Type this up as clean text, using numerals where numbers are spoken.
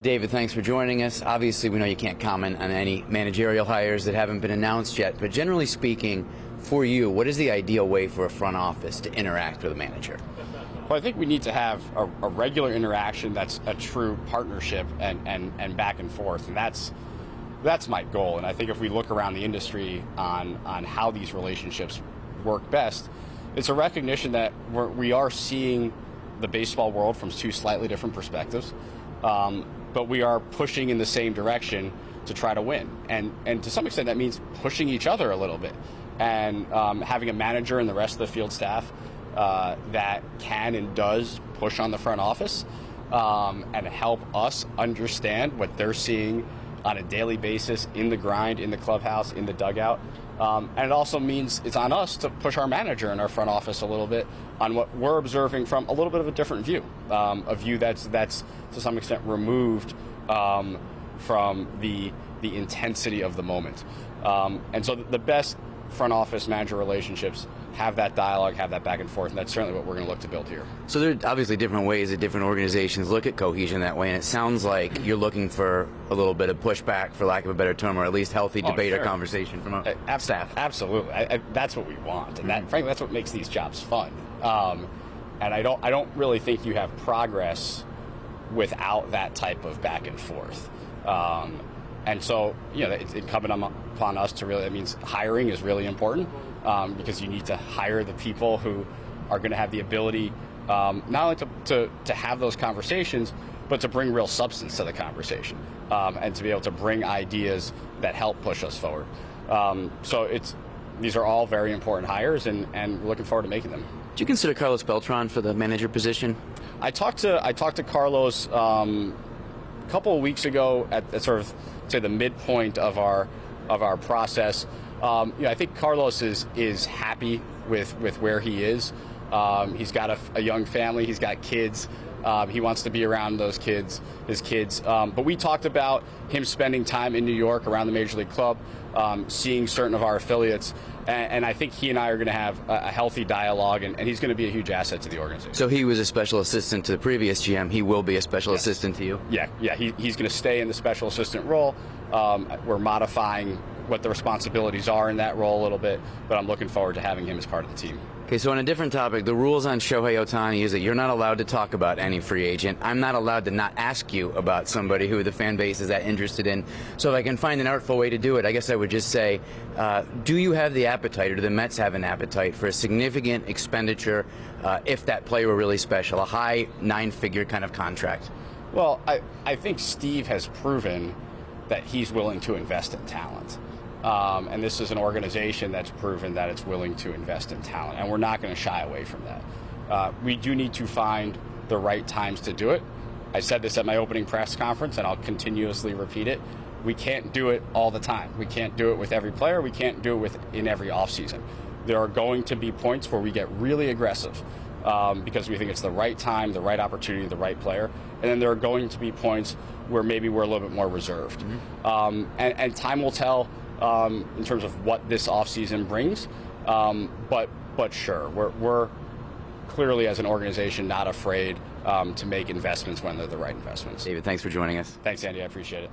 David, thanks for joining us. Obviously, we know you can't comment on any managerial hires that haven't been announced yet, but generally speaking, for you, what is the ideal way for a front office to interact with a manager? Well, I think we need to have a regular interaction that's a true partnership and back and forth, and that's my goal. And I think if we look around the industry on how these relationships work best, it's a recognition that we are seeing the baseball world from two slightly different perspectives, but we are pushing in the same direction to try to win. And to some extent, that means pushing each other a little bit and having a manager and the rest of the field staff that can and does push on the front office and help us understand what they're seeing on a daily basis in the grind, in the clubhouse, in the dugout. And it also means it's on us to push our manager and our front office a little bit on what we're observing from a little bit of a different view, a view that's to some extent removed from the intensity of the moment. And so the best front office manager relationships have that dialogue, have that back and forth, and that's certainly what we're going to look to build here. So there are obviously different ways that different organizations look at cohesion that way, and it sounds like you're looking for a little bit of pushback, for lack of a better term, or at least healthy debate or conversation from staff. Absolutely, that's what we want, and frankly, that's what makes these jobs fun. And I don't really think you have progress without that type of back and forth. And so, it's incumbent upon us to really, that means hiring is really important because you need to hire the people who are going to have the ability not only to have those conversations, but to bring real substance to the conversation and to be able to bring ideas that help push us forward. So these are all very important hires, and we're looking forward to making them. Do you consider Carlos Beltran for the manager position? I talked to Carlos a couple of weeks ago at sort of say the midpoint of our process. I think Carlos is happy with where he is. He's got a young family. He's got kids. He wants to be around his kids. But we talked about him spending time in New York around the Major League Club, seeing certain of our affiliates. And I think he and I are going to have a healthy dialogue, and he's going to be a huge asset to the organization. So he was a special assistant to the previous GM. He will be a special assistant to you? Yeah. He's going to stay in the special assistant role. We're modifying what the responsibilities are in that role a little bit, but I'm looking forward to having him as part of the team. Okay, so on a different topic, the rules on Shohei Otani is that you're not allowed to talk about any free agent. I'm not allowed to not ask you about somebody who the fan base is that interested in. So if I can find an artful way to do it, I guess I would just say, do you have the appetite, or do the Mets have an appetite for a significant expenditure if that player were really special, a high nine-figure kind of contract? Well, I think Steve has proven that he's willing to invest in talent. And this is an organization that's proven that it's willing to invest in talent, and we're not going to shy away from that. We do need to find the right times to do it. I said this at my opening press conference, and I'll continuously repeat it. We can't do it all the time. We can't do it with every player. We can't do it in every offseason. There are going to be points where we get really aggressive because we think it's the right time, the right opportunity, the right player. And then there are going to be points where maybe we're a little bit more reserved. And time will tell in terms of what this offseason brings. But sure, we're clearly as an organization not afraid to make investments when they're the right investments. David, thanks for joining us. Thanks, Andy. I appreciate it.